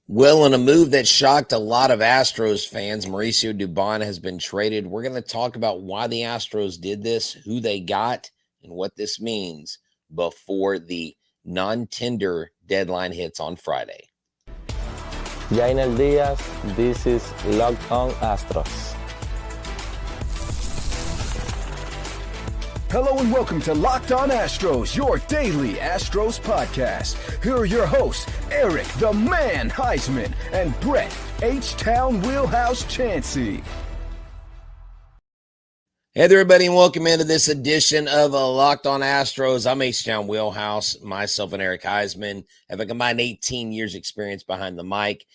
Well, in a move that shocked a lot of Astros fans, Mauricio Dubon has been traded. We're going to talk about why the Astros did this, who they got, and what this means before the non-tender deadline hits on Friday. Jainer Diaz, this is Locked on Astros. Hello and welcome to Locked on Astros, your daily Astros podcast. Here are your hosts, Eric the Man Heisman and Brett H-Town Wheelhouse Chancey. Hey there, everybody, and welcome into this edition of Locked on Astros. I'm H-Town Wheelhouse, myself and Eric Heisman have a combined 18 years experience behind the mic,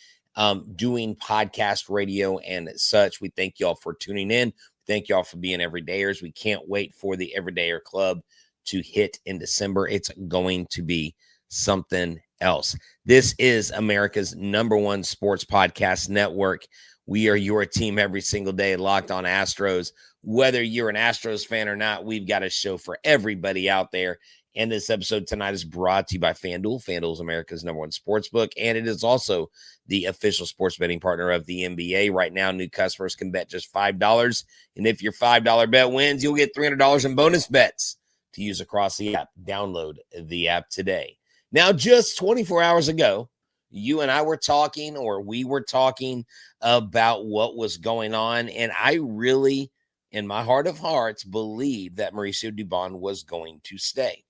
doing podcast radio and such. We thank y'all for tuning in. Thank y'all for being everydayers. We can't wait for the Everydayer Club to hit in December. It's going to be something else. This is America's #1 sports podcast network. We are your team every single day, Locked on Astros. Whether you're an Astros fan or not, we've got a show for everybody out there. And this episode tonight is brought to you by FanDuel. FanDuel is America's #1 sportsbook, and it is also the official sports betting partner of the NBA. Right now, new customers can bet just $5, and if your $5 bet wins, you'll get $300 in bonus bets to use across the app. Download the app today. Now, just 24 hours ago, you and I were talking, or we were talking about what was going on, and I really, in my heart of hearts, believe that Mauricio Dubon was going to stay.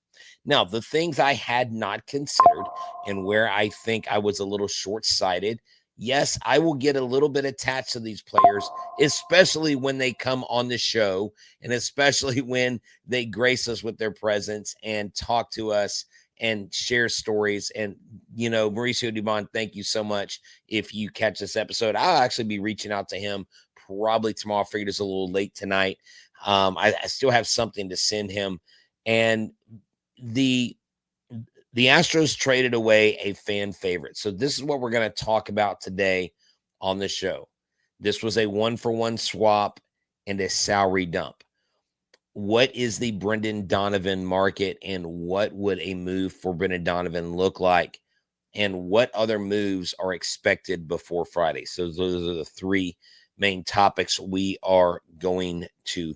Now, the things I had not considered and where I think I was a little short-sighted, yes, I will get a little bit attached to these players, especially when they come on the show and especially when they grace us with their presence and talk to us and share stories. And, you know, Mauricio Dubon, thank you so much. If you catch this episode, I'll actually be reaching out to him probably tomorrow. I figured it's a little late tonight. I still have something to send him. And the Astros traded away a fan favorite. So this is what we're going to talk about today on the show. This was a 1-for-1 swap and a salary dump. What is the Brendan Donovan market, and what would a move for Brendan Donovan look like, and what other moves are expected before Friday? So those are the three main topics we are going to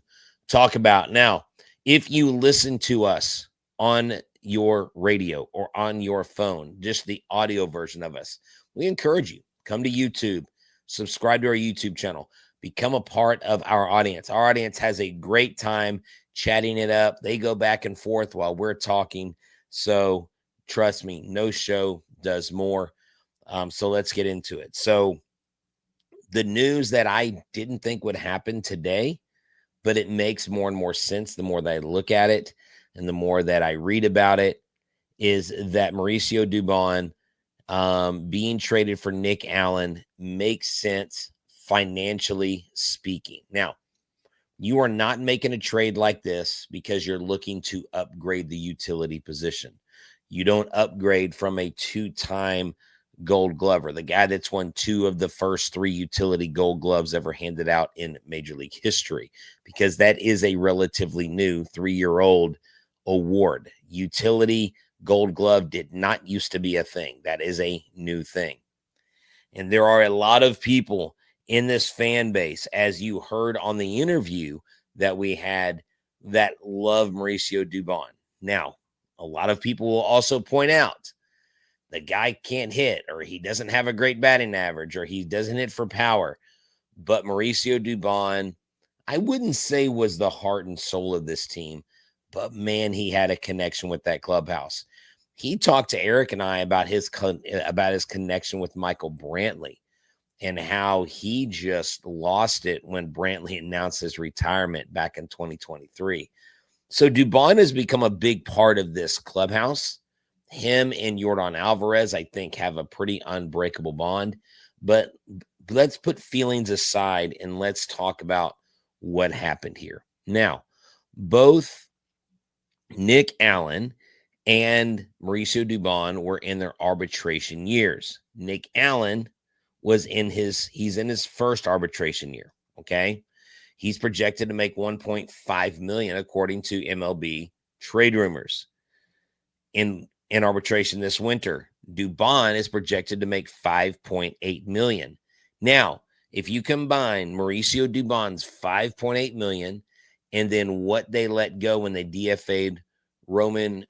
talk about. Now, if you listen to us on your radio or on your phone, just the audio version of us, we encourage you, come to YouTube, subscribe to our YouTube channel, become a part of our audience. Our audience has a great time chatting it up. They go back and forth while we're talking. So trust me, no show does more. So let's get into it. So the news that I didn't think would happen today, but it makes more and more sense the more that I look at it and the more that I read about it, is that Mauricio Dubon being traded for Nick Allen makes sense financially speaking. Now, you are not making a trade like this because you're looking to upgrade the utility position. You don't upgrade from a two-time Gold Glover, the guy that's won 2 of the first 3 utility Gold Gloves ever handed out in Major League history, because that is a relatively new 3-year-old award. Utility Gold Glove did not used to be a thing. That is a new thing. And there are a lot of people in this fan base, as you heard on the interview that we had, that love Mauricio Dubon. Now, a lot of people will also point out the guy can't hit, or he doesn't have a great batting average, or he doesn't hit for power. But Mauricio Dubon, I wouldn't say was the heart and soul of this team, but man, he had a connection with that clubhouse. He talked to Eric and I about his connection with Michael Brantley and how he just lost it when Brantley announced his retirement back in 2023. So Dubon has become a big part of this clubhouse. Him and Yordan Alvarez, I think, have a pretty unbreakable bond. But let's put feelings aside and let's talk about what happened here. Now, both Nick Allen and Mauricio Dubon were in their arbitration years. Nick Allen he's in his first arbitration year, okay? He's projected to make $1.5 million according to MLB trade rumors. In in arbitration this winter. Dubon is projected to make $5.8 million. Now, if you combine Mauricio Dubon's $5.8 million and then what they let go when they DFA'd Roman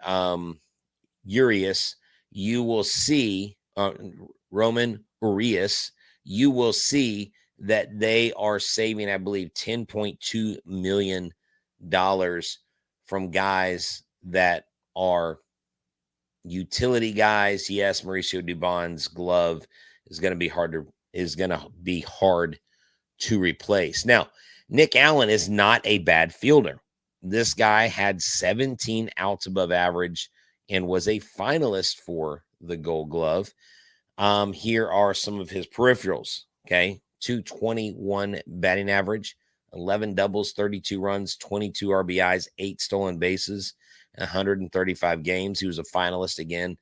Urias, you will see Roman Urias, you will see that they are saving, I believe, $10.2 million from guys that are utility guys. Yes, Mauricio Dubon's glove is going to be hard to replace. Now, Nick Allen is not a bad fielder. This guy had 17 outs above average and was a finalist for the Gold Glove. Here are some of his peripherals. Okay, 221 batting average, 11 doubles, 32 runs, 22 RBIs, 8 stolen bases, 135 games. He was a finalist again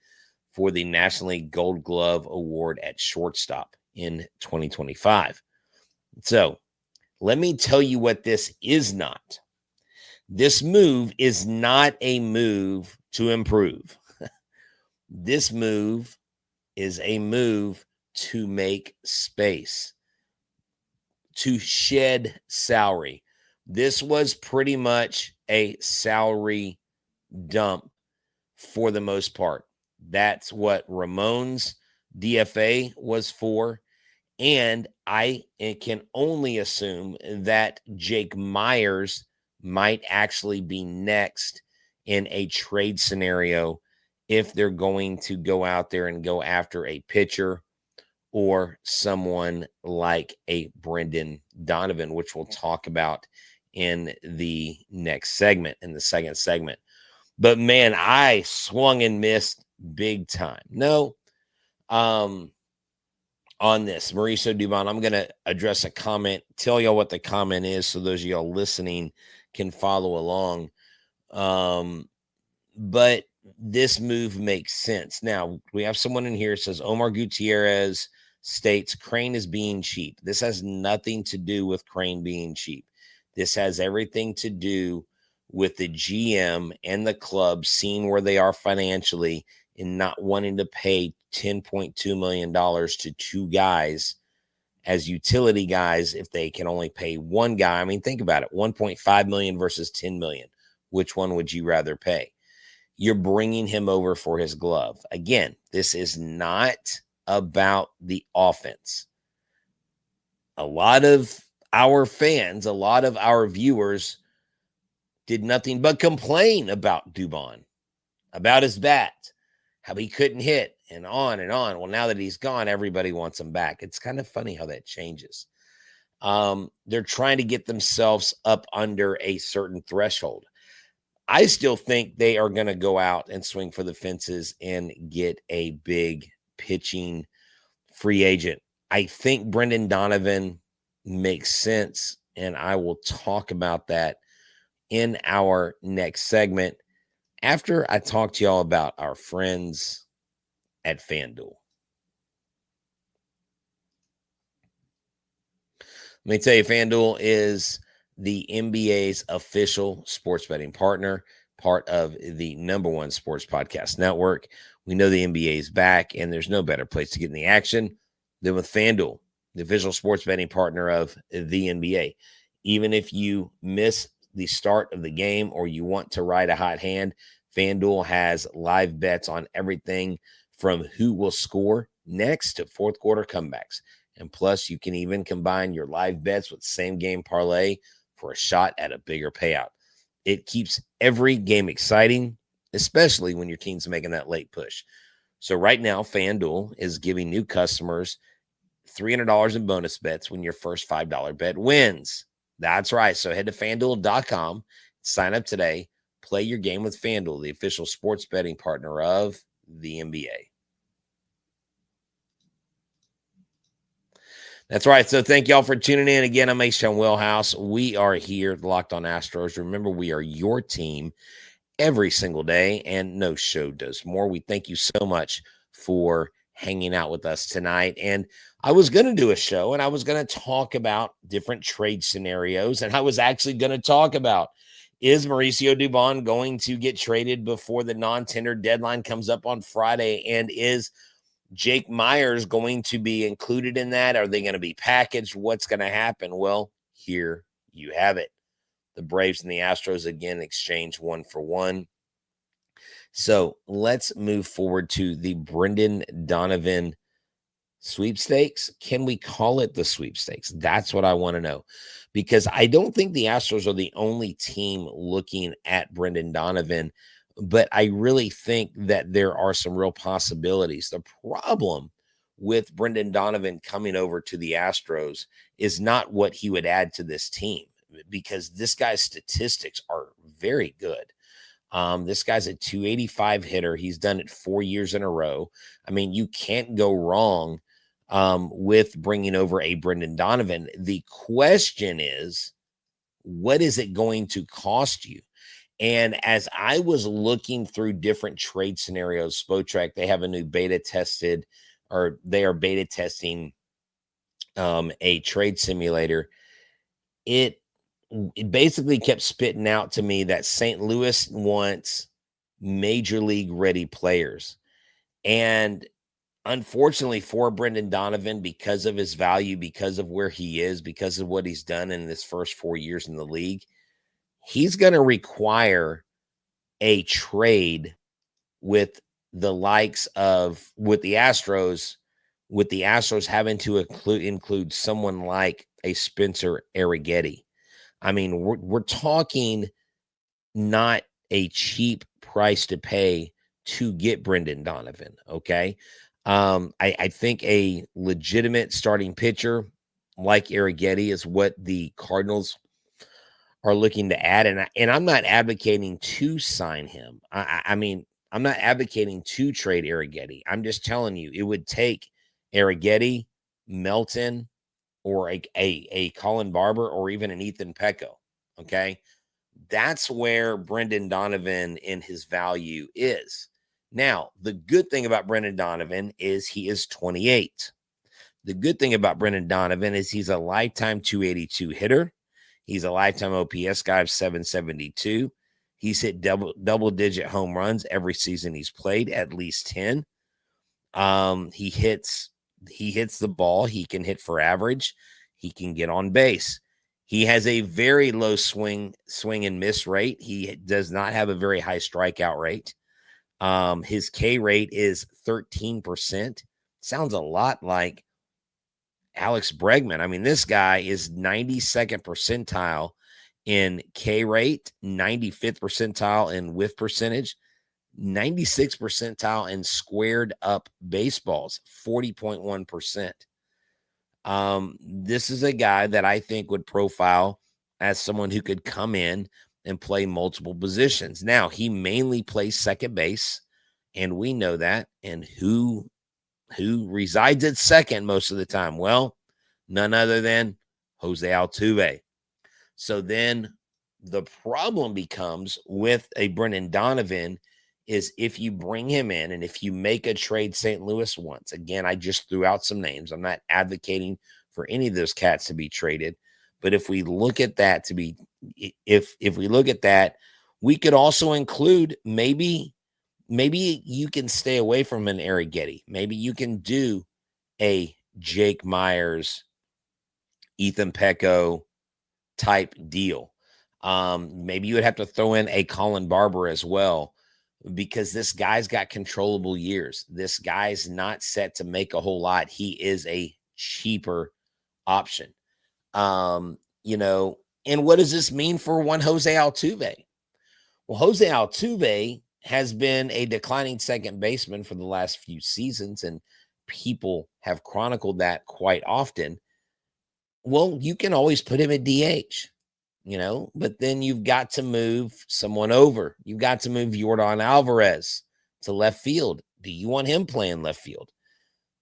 for the National League Gold Glove Award at shortstop in 2025. So let me tell you what this is not. This move is not a move to improve. This move is a move to make space, to shed salary. This was pretty much a salary dump for the most part. That's what Ramon's DFA was for. And I can only assume that Jake Myers might actually be next in a trade scenario if they're going to go out there and go after a pitcher or someone like a Brendan Donovan, which we'll talk about in the next segment, in the second segment. But man, I swung and missed big time. No, on this, Mauricio Dubon, I'm going to address a comment, tell y'all what the comment is so those of y'all listening can follow along. But this move makes sense. Now, we have someone in here that says Omar Gutierrez states Crane is being cheap. This has nothing to do with Crane being cheap. This has everything to do with the GM and the club seeing where they are financially and not wanting to pay $10.2 million to two guys as utility guys if they can only pay one guy. I mean, think about it, 1.5 million versus 10 million. Which one would you rather pay? You're bringing him over for his glove. Again, this is not about the offense. A lot of our fans, a lot of our viewers did nothing but complain about Dubon, about his bat, how he couldn't hit, and on and on. Well, now that he's gone, everybody wants him back. It's kind of funny how that changes. They're trying to get themselves up under a certain threshold. I still think they are going to go out and swing for the fences and get a big pitching free agent. I think Brendan Donovan makes sense, and I will talk about that in our next segment after I talk to y'all about our friends at FanDuel. Let me tell you, FanDuel is the NBA's official sports betting partner, part of the #1 sports podcast network. We know the NBA is back, and there's no better place to get in the action than with FanDuel, the official sports betting partner of the NBA. Even if you miss the start of the game or you want to ride a hot hand, FanDuel has live bets on everything from who will score next to fourth quarter comebacks. And plus, you can even combine your live bets with same game parlay for a shot at a bigger payout. It keeps every game exciting, especially when your team's making that late push. So right now, FanDuel is giving new customers $300 in bonus bets when your first $5 bet wins. That's right. So head to FanDuel.com, sign up today, play your game with FanDuel, the official sports betting partner of the NBA. That's right. So thank y'all for tuning in. Again, I'm H-Town Wheelhouse. We are here at Locked on Astros. Remember, we are your team every single day, and no show does more. We thank you so much for hanging out with us tonight. And I was going to do a show, and I was going to talk about different trade scenarios, and I was actually going to talk about Is Mauricio Dubon going to get traded before the non-tender deadline comes up on Friday? And is Jake Myers going to be included in that? Are they going to be packaged? What's going to happen? Well, here you have it. The Braves and the Astros again exchange 1-for-1. So let's move forward to the Brendan Donovan sweepstakes. Can we call it the sweepstakes? That's what I want to know, because I don't think the Astros are the only team looking at Brendan Donovan, but I really think that there are some real possibilities. The problem with Brendan Donovan coming over to the Astros is not what he would add to this team, because this guy's statistics are very good. This guy's a 285 hitter. He's done it 4 years in a row. I mean, you can't go wrong with bringing over a Brendan Donovan. The question is, what is it going to cost you? And as I was looking through different trade scenarios, Spotrac, they have a new beta tested, or they are beta testing a trade simulator. It basically kept spitting out to me that St. Louis wants major league ready players. And unfortunately for Brendan Donovan, because of his value, because of where he is, because of what he's done in his first 4 years in the league, he's going to require a trade with the likes of, with the Astros having to include someone like a Spencer Arrighetti. I mean, we're talking not a cheap price to pay to get Brendan Donovan, okay? I think a legitimate starting pitcher like Arrighetti is what the Cardinals are looking to add, and I'm not advocating to sign him. I mean, I'm not advocating to trade Arrighetti. I'm just telling you, it would take Arrighetti, Melton, or a Colin Barber, or even an Ethan Pecco, okay? That's where Brendan Donovan in his value is. Now, the good thing about Brendan Donovan is he is 28. The good thing about Brendan Donovan is he's a lifetime 282 hitter. He's a lifetime OPS guy of 772. He's hit double-digit home runs every season he's played, at least 10. He hits the ball. He can hit for average. He can get on base. He has a very low swing and miss rate. He does not have a very high strikeout rate. His K rate is 13%. Sounds a lot like Alex Bregman. I mean, this guy is 92nd percentile in K rate, 95th percentile in whiff percentage, 96th percentile in squared up baseballs, 40.1%. This is a guy that I think would profile as someone who could come in and play multiple positions. Now, he mainly plays second base, and we know that. And who resides at second most of the time? Well, none other than Jose Altuve. So then the problem becomes with a Brendan Donovan is if you bring him in and if you make a trade St. Louis wants. Again, I just threw out some names. I'm not advocating for any of those cats to be traded. But if we look at that if we look at that, we could also include maybe you can stay away from an Arrighetti. Maybe you can do a Jake Myers, Ethan Pecco type deal. Maybe you would have to throw in a Colin Barber as well, because this guy's got controllable years. This guy's not set to make a whole lot. He is a cheaper option. And what does this mean for one Jose Altuve? Well, Jose Altuve has been a declining second baseman for the last few seasons, and people have chronicled that quite often. Well, you can always put him at DH, but then you've got to move someone over. You've got to move Yordan Alvarez to left field. Do you want him playing left field?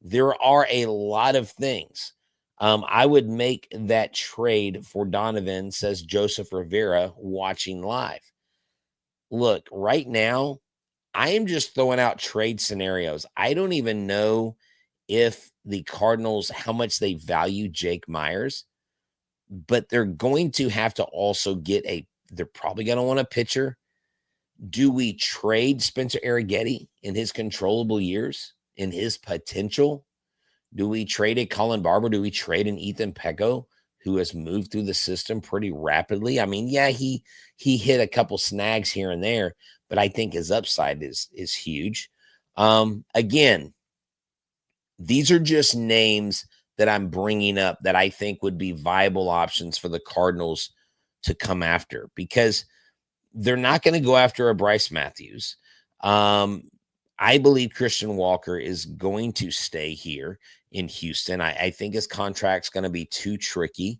There are a lot of things. I would make that trade for Donovan, says Joseph Rivera, watching live. Look, right now, I am just throwing out trade scenarios. I don't even know if the Cardinals, how much they value Jake Myers, but they're going to have to also get a They're probably going to want a pitcher. Do we trade Spencer Arrighetti in his controllable years, in his potential? Do we trade a Colin Barber? Do we trade an Ethan Pecco, who has moved through the system pretty rapidly? I mean, yeah, he hit a couple snags here and there, but I think his upside is huge. Again, these are just names that I'm bringing up that I think would be viable options for the Cardinals to come after, because they're not going to go after a Bryce Matthews. I believe Christian Walker is going to stay here in Houston. I think his contract's going to be too tricky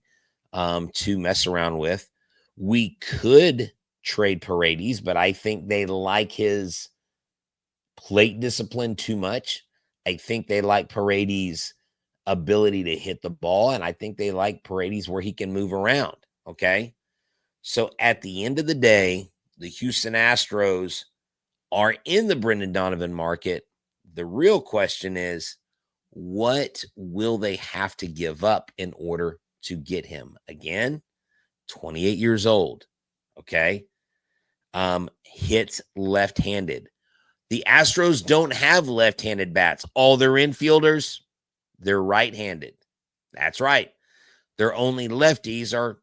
to mess around with. We could trade Paredes, but I think they like his plate discipline too much. I think they like Paredes' ability to hit the ball, and I think they like Paredes where he can move around, okay? So at the end of the day, the Houston Astros are in the Brendan Donovan market. The real question is, what will they have to give up in order to get him? Again, 28 years old, okay? Hits left-handed. The Astros don't have left-handed bats. All their infielders, they're right-handed. That's right. Their only lefties are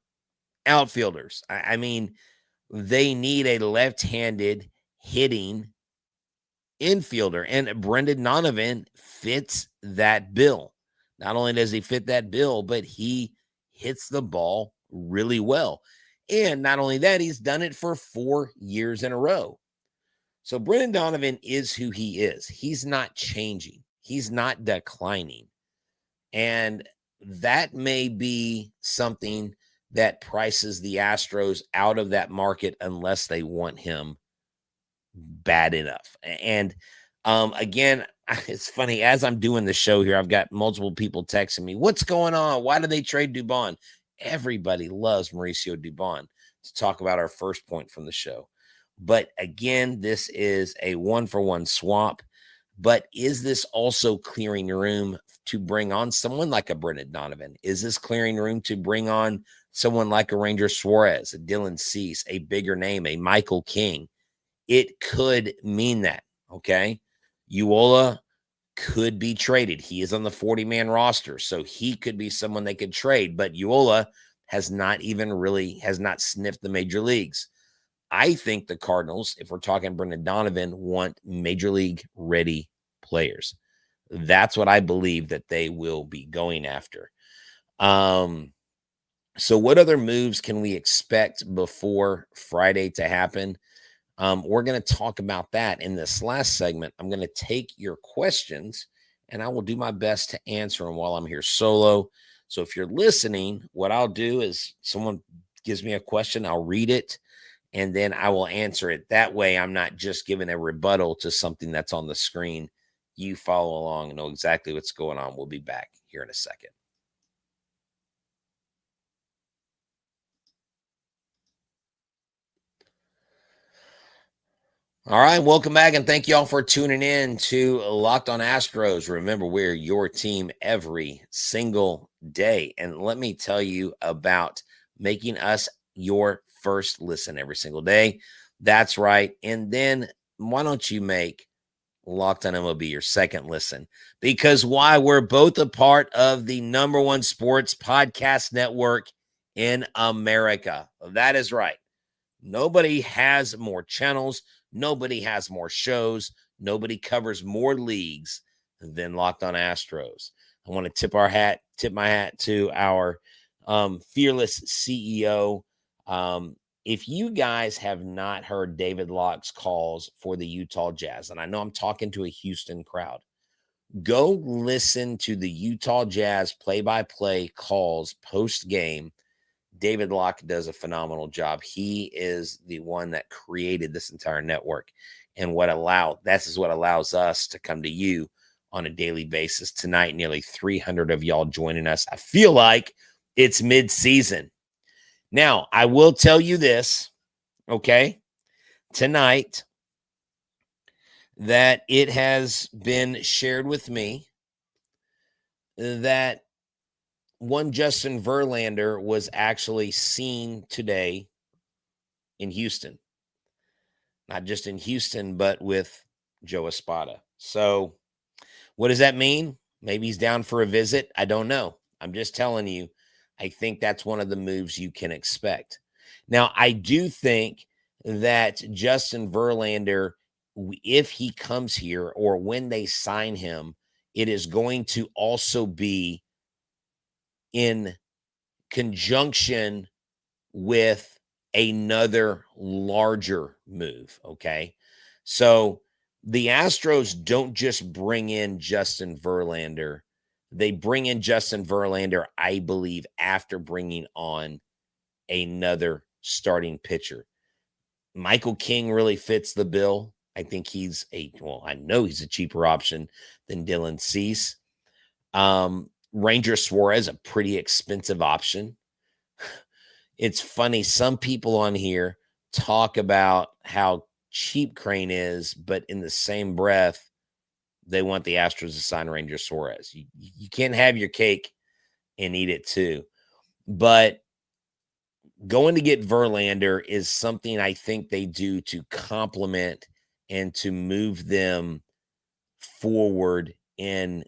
outfielders. I mean, they need a left-handed hitting infielder, and Brendan Donovan fits that bill. Not only does he fit that bill, but he hits the ball really well. And not only that, he's done it for 4 years in a row. So Brendan Donovan is who he is. He's not changing. He's not declining. And that may be something that prices the Astros out of that market unless they want him bad enough. And again, it's funny, as I'm doing the show here, I've got multiple people texting me, what's going on? Why did they trade Dubon? Everybody loves Mauricio Dubon, to talk about our first point from the show. But again, this is a 1-for-1 swap. But is this also clearing room to bring on someone like a Brendan Donovan? Is this clearing room to bring on someone like a Ranger Suarez, a Dylan Cease, a bigger name, a Michael King? It could mean that, okay? Uola could be traded. He is on the 40-man roster, so he could be someone they could trade. But Uola has not sniffed the major leagues. I think the Cardinals, if we're talking Brendan Donovan, want major league ready players. That's what I believe that they will be going after. So what other moves can we expect before Friday to happen? We're going to talk about that in this last segment. I'm going to take your questions, and I will do my best to answer them while I'm here solo. So if you're listening, what I'll do is someone gives me a question, I'll read it, and then I will answer it. That way, I'm not just giving a rebuttal to something that's on the screen. You follow along and know exactly what's going on. We'll be back here in a second. All right, welcome back, and thank you all for tuning in to Locked on Astros. Remember, we're your team every single day, and let me tell you about making us your first listen every single day. That's right, and then why don't you make Locked on MLB your second listen? Because why? We're both a part of the #1 sports podcast network in America. That is right. Nobody has more channels. Nobody has more shows. Nobody covers more leagues than Locked on Astros. I want to tip my hat to our fearless CEO. If you guys have not heard David Locke's calls for the Utah Jazz, and I know I'm talking to a Houston crowd, go listen to the Utah Jazz play-by-play calls post-game. David Locke does a phenomenal job. He is the one that created this entire network, and this is what allows us to come to you on a daily basis. Tonight, nearly 300 of y'all joining us. I feel like it's mid-season. Now, I will tell you this, okay, tonight, that it has been shared with me that one Justin Verlander was actually seen today in Houston. Not just in Houston, but with Joe Espada. So what does that mean? Maybe he's down for a visit. I don't know. I'm just telling you, I think that's one of the moves you can expect. Now, I do think that Justin Verlander, if he comes here or when they sign him, it is going to also be in conjunction with another larger move, okay? So the Astros don't just bring in Justin Verlander. They bring in Justin Verlander, I believe, after bringing on another starting pitcher. Michael King really fits the bill. I think I know he's a cheaper option than Dylan Cease. Ranger Suarez, a pretty expensive option. It's funny. Some people on here talk about how cheap Crane is, but in the same breath, they want the Astros to sign Ranger Suarez. You can't have your cake and eat it too. But going to get Verlander is something I think they do to complement and to move them forward in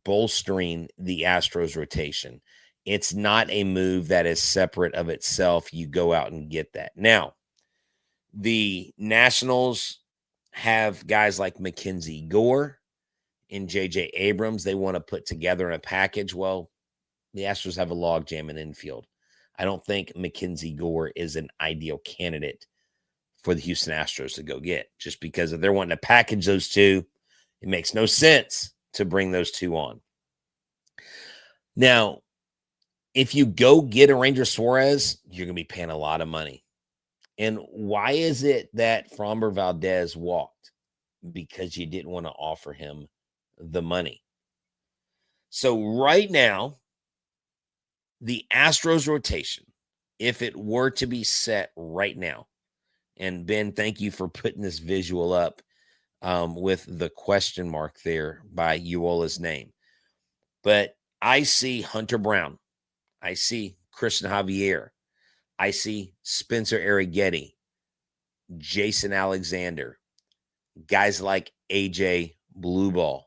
bolstering the Astros rotation. It's not a move that is separate of itself. You go out and get that. Now, the Nationals have guys like Mackenzie Gore and J.J. Abrams they want to put together in a package. Well, the Astros have a logjam in infield. I don't think Mackenzie Gore is an ideal candidate for the Houston Astros to go get. Just because if they're wanting to package those two, it makes no sense to bring those two on. Now, if you go get a Ranger Suarez, you're going to be paying a lot of money. And why is it that Framber Valdez walked? Because you didn't want to offer him the money. So right now, the Astros rotation, if it were to be set right now, and Ben, thank you for putting this visual up with the question mark there by Uola's name. But I see Hunter Brown. I see Christian Javier. I see Spencer Arrighetti, Jason Alexander, guys like AJ Blueball,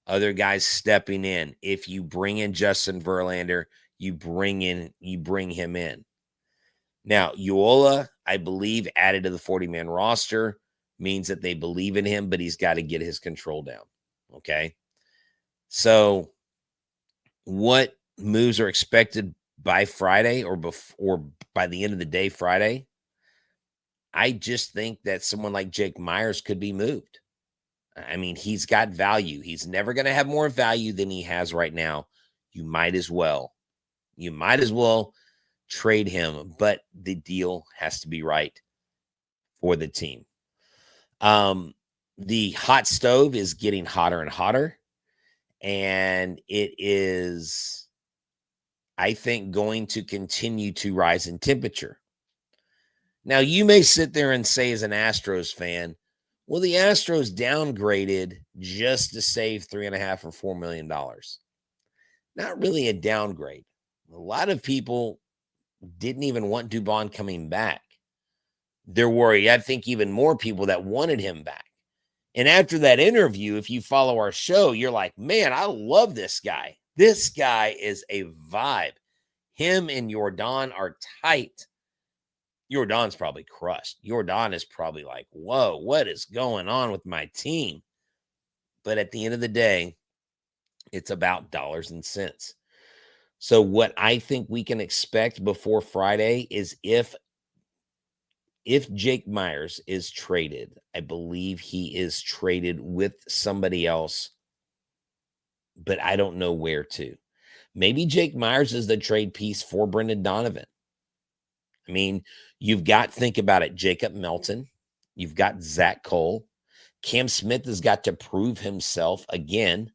other guys stepping in. If you bring in Justin Verlander, you bring him in. Now, Uola, I believe, added to the 40-man roster means that they believe in him, but he's got to get his control down. Okay. So what moves are expected by Friday or by the end of the day Friday? I just think that someone like Jake Myers could be moved. I mean, he's got value. He's never going to have more value than he has right now. You might as well trade him, but the deal has to be right for the team. The hot stove is getting hotter and hotter, and it is, I think, going to continue to rise in temperature. Now, you may sit there and say, as an Astros fan, well, the Astros downgraded just to save $3.5 or $4 million. Not really a downgrade. A lot of people didn't even want Dubon coming back. There were, I think, even more people that wanted him back. And after that interview, if you follow our show, you're like, man, I love this guy. This guy is a vibe. Him and Yordan are tight. Yordan's probably crushed. Yordan is probably like, whoa, what is going on with my team? But at the end of the day, it's about dollars and cents. So what I think we can expect before Friday is if Jake Myers is traded, I believe he is traded with somebody else, but I don't know where to. Maybe Jake Myers is the trade piece for Brendan Donovan. I mean, think about it, Jacob Melton. You've got Zach Cole. Cam Smith has got to prove himself again.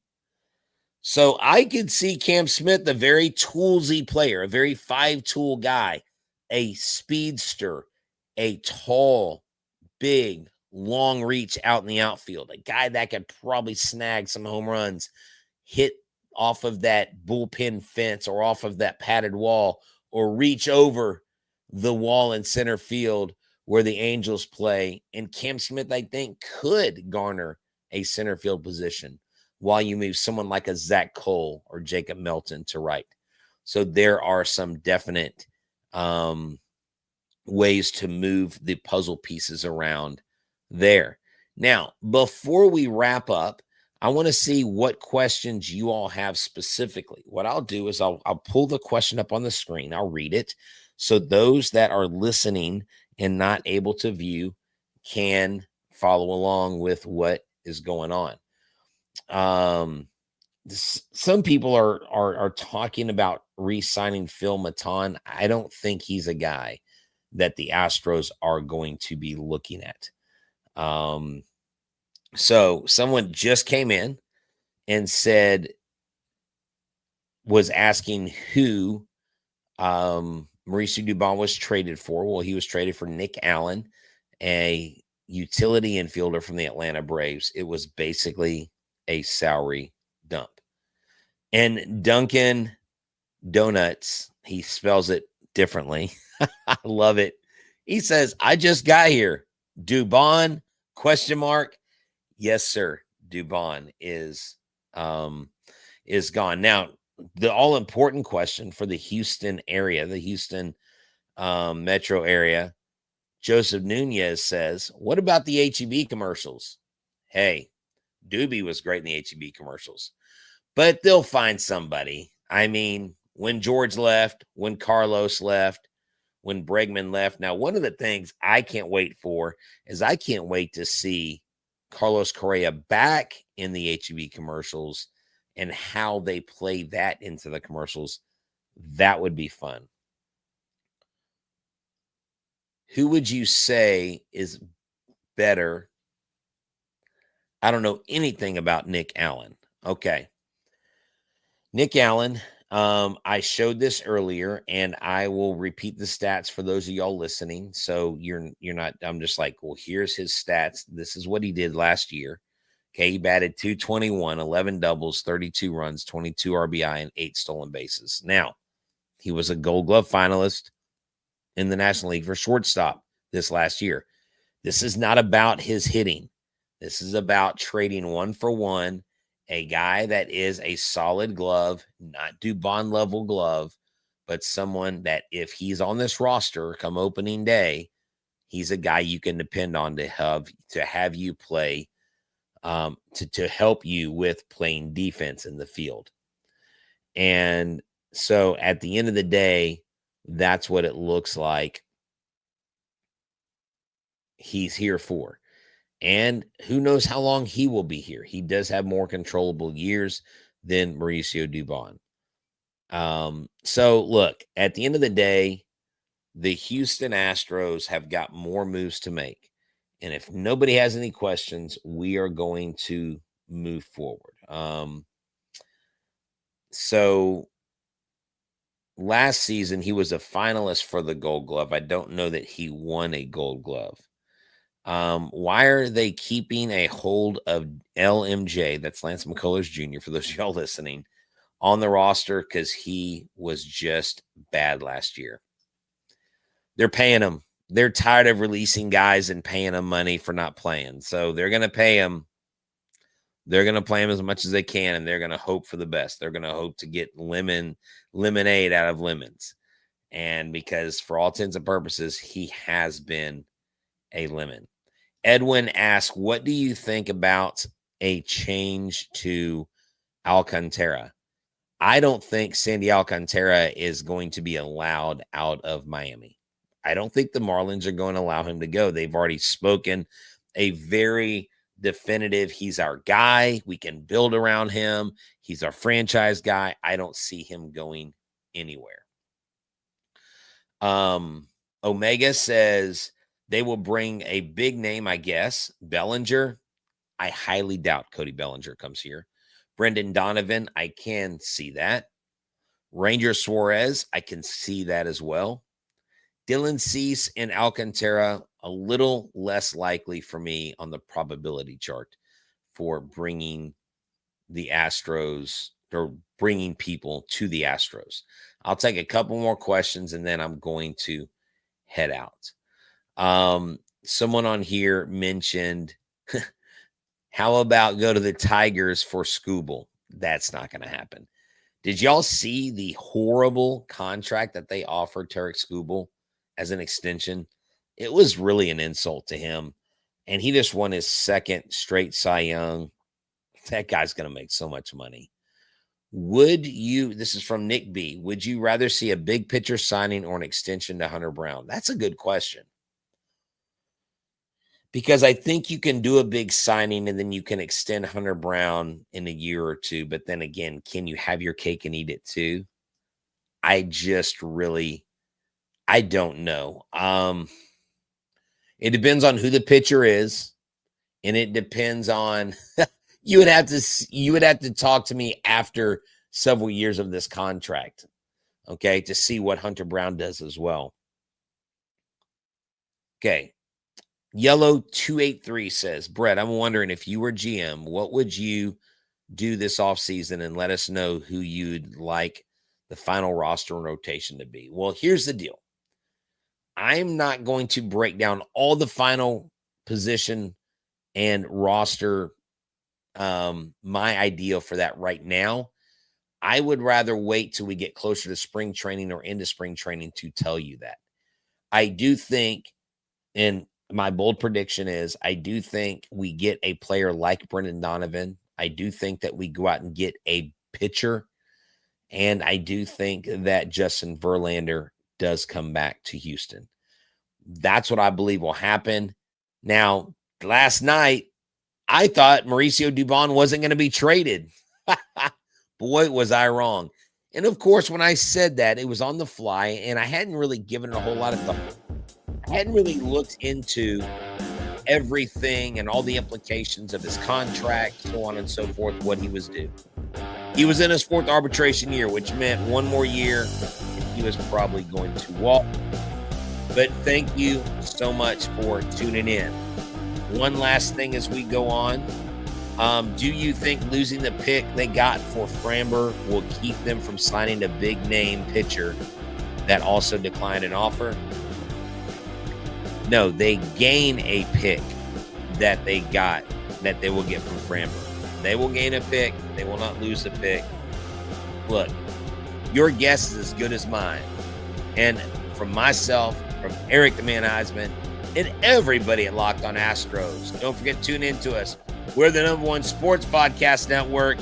So I could see Cam Smith, a very toolsy player, a very five-tool guy, a speedster, a tall, big, long reach out in the outfield, a guy that could probably snag some home runs, hit off of that bullpen fence or off of that padded wall, or reach over the wall in center field where the Angels play. And Cam Smith, I think, could garner a center field position while you move someone like a Zach Cole or Jacob Melton to right. So there are some definite ways to move the puzzle pieces around there. Now, before we wrap up, I want to see what questions you all have specifically. What I'll do is I'll pull the question up on the screen. I'll read it. So those that are listening and not able to view can follow along with what is going on. Some people are talking about re-signing Phil Maton. I don't think he's a guy that the Astros are going to be looking at. So someone just came in and was asking who Mauricio Dubon was traded for. Well, he was traded for Nick Allen, a utility infielder from the Atlanta Braves. It was basically a salary dump. And Duncan Donuts, he spells it differently. I love it. He says, I just got here. Dubon, ? Yes, sir. Dubon is gone. Now, the all-important question for the Houston area, the Houston metro area, Joseph Nunez says, what about the HEB commercials? Hey, Doobie was great in the HEB commercials, but they'll find somebody. I mean, when George left, when Carlos left, when Bregman left. Now, one of the things I can't wait for is I can't wait to see Carlos Correa back in the HEB commercials and how they play that into the commercials. That would be fun. Who would you say is better? I don't know anything about Nick Allen. Okay. Nick Allen, I showed this earlier, and I will repeat the stats for those of y'all listening. So you're not, I'm just like, well, here's his stats. This is what he did last year. Okay, he batted .221, 11 doubles, 32 runs, 22 RBI, and 8 stolen bases. Now, he was a Gold Glove finalist in the National League for shortstop this last year. This is not about his hitting. This is about trading 1-for-1, a guy that is a solid glove, not Dubon level glove, but someone that if he's on this roster come opening day, he's a guy you can depend on to have you play, to help you with playing defense in the field. And so at the end of the day, that's what it looks like he's here for. And who knows how long he will be here. He does have more controllable years than Mauricio Dubon. So look, at the end of the day, the Houston Astros have got more moves to make. And if nobody has any questions, we are going to move forward. So last season, he was a finalist for the Gold Glove. I don't know that he won a Gold Glove. Why are they keeping a hold of LMJ, that's Lance McCullers Jr., for those of y'all listening, on the roster? Because he was just bad last year. They're paying him. They're tired of releasing guys and paying them money for not playing. So they're going to pay him. They're going to play him as much as they can, and they're going to hope for the best. They're going to hope to get lemonade out of lemons. And because for all intents and purposes, he has been a lemon. Edwin asks, what do you think about a change to Alcantara? I don't think Sandy Alcantara is going to be allowed out of Miami. I don't think the Marlins are going to allow him to go. They've already spoken a very definitive, he's our guy. We can build around him. He's our franchise guy. I don't see him going anywhere. Omega says they will bring a big name, I guess. Bellinger. I highly doubt Cody Bellinger comes here. Brendan Donovan, I can see that. Ranger Suarez, I can see that as well. Dylan Cease and Alcantara, a little less likely for me on the probability chart for bringing the Astros or bringing people to the Astros. I'll take a couple more questions and then I'm going to head out. Someone on here mentioned, how about go to the Tigers for Skubal? That's not going to happen. Did y'all see the horrible contract that they offered Tarek Skubal as an extension? It was really an insult to him. And he just won his second straight Cy Young. That guy's going to make so much money. This is from Nick B. Would you rather see a big pitcher signing or an extension to Hunter Brown? That's a good question. Because I think you can do a big signing and then you can extend Hunter Brown in a year or two. But then again, can you have your cake and eat it too? I don't know. It depends on who the pitcher is. And it depends on, you would have to talk to me after several years of this contract, okay, to see what Hunter Brown does as well. Okay. Yellow 283 says, Brett, I'm wondering if you were GM, what would you do this offseason, and let us know who you'd like the final roster and rotation to be. Well, here's the deal. I'm not going to break down all the final position and roster, my idea for that right now. I would rather wait till we get closer to spring training or into spring training to tell you that. I do think, and my bold prediction is, I do think we get a player like Brendan Donovan. I do think that we go out and get a pitcher. And I do think that Justin Verlander does come back to Houston. That's what I believe will happen. Now, last night, I thought Mauricio Dubon wasn't going to be traded. Boy, was I wrong. And of course, when I said that, it was on the fly, and I hadn't really given it a whole lot of thought. I hadn't really looked into everything and all the implications of his contract, so on and so forth, what he was due. He was in his fourth arbitration year, which meant one more year, and he was probably going to walk. But thank you so much for tuning in. One last thing as we go on. Do you think losing the pick they got for Framber will keep them from signing a big-name pitcher that also declined an offer? No, they gain a pick that they got, that they will get from Framber. They will gain a pick. They will not lose the pick. Look, your guess is as good as mine. And from myself, from Eric the Man Heisman, and everybody at Locked on Astros, don't forget to tune in to us. We're the #1 sports podcast network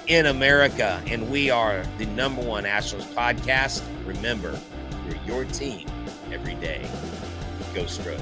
in America, and we are the #1 Astros podcast. Remember, we're your team every day. Go Stros.